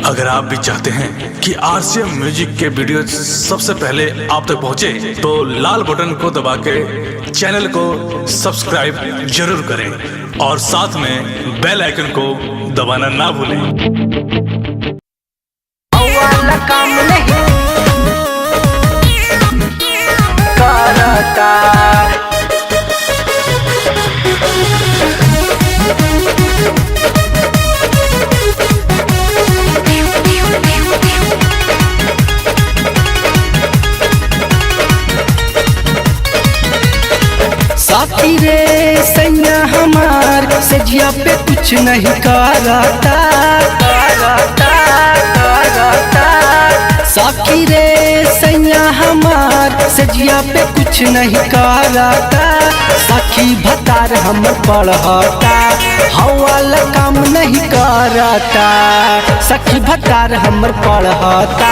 अगर आप भी चाहते हैं कि आरसीएम म्यूजिक के वीडियो सबसे पहले आप तक पहुंचे, तो लाल बटन को दबा के चैनल को सब्सक्राइब जरूर करें और साथ में बेल आइकन को दबाना ना भूलें। काम नहीं करता साथी रे सैया हमार सजिया पे कुछ नहीं करता साथी रे सैया हमार सजिया पे कुछ नहीं करता सखी भतार हम पढ़ता हवाल काम नहीं करता सखी भतार हम पढ़ता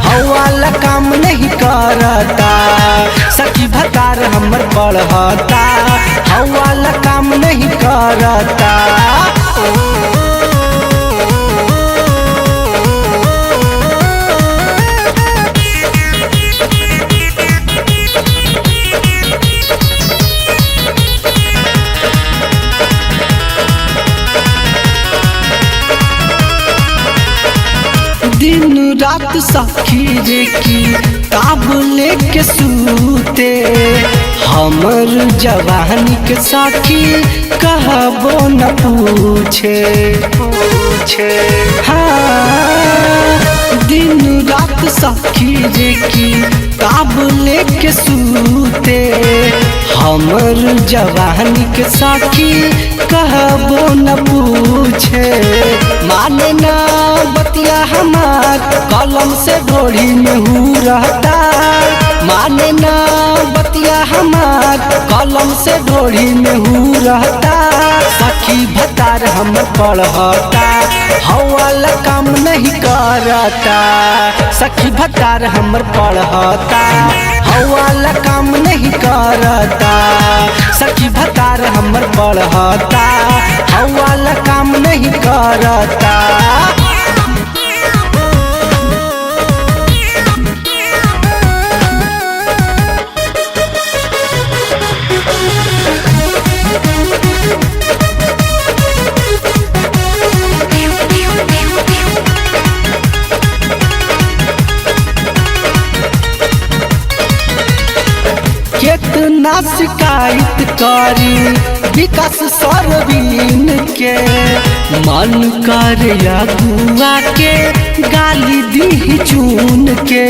हवाल काम नहीं करता सखी भतार हमर पढ़ता हवाल काम नहीं करता। दिन रात सखी रे की ताब लेके सूते हमर जवानी के साखी कहबो न पूछे हाँ दिन रात सखी रे की ताब लेके सूते हमर जवानी के साखी कहबो न पूछे माने ना बतिया हमार कलम से ढोड़ी में हूँ रहता माने ना बतिया हमार कलम से ढोड़ी में हूँ रहता सखी भतार हम पढ़ता हवाल काम नहीं करता सखी भतार हम पढ़ता हवाल काम नहीं करता सखी भतार हम पढ़ता हवाल काम नहीं करता। कितना शिकायत करी विकास सरवीन के मन कर अगुआ के गाली दी चून के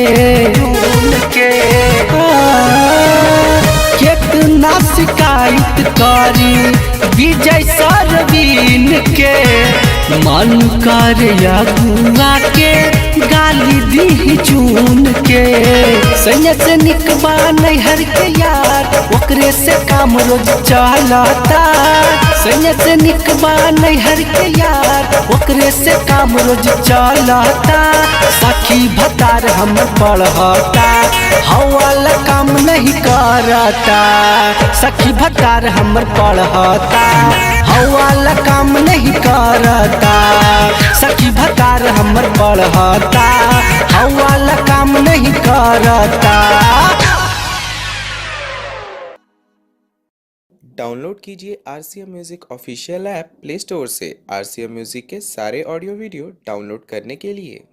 कितना शिकायत करी विजय सरवीन के मन कर अगुआ के गाली दी चून के सैया से निकबा नैहर के यार ओकरे से काम रोज चलता सैया से निकबा नैहर के यार ओकरे से काम रोज चलता सखी भतार हम पढ़ता हवाल काम नहीं करता सखी भतार हम पढ़ता हवाल काम नहीं करता सखी भतार हम पढ़ता हवाल काम नहीं करता। डाउनलोड कीजिए RCM music official app play store से आरसीएम म्यूजिक के सारे ऑडियो वीडियो डाउनलोड करने के लिए।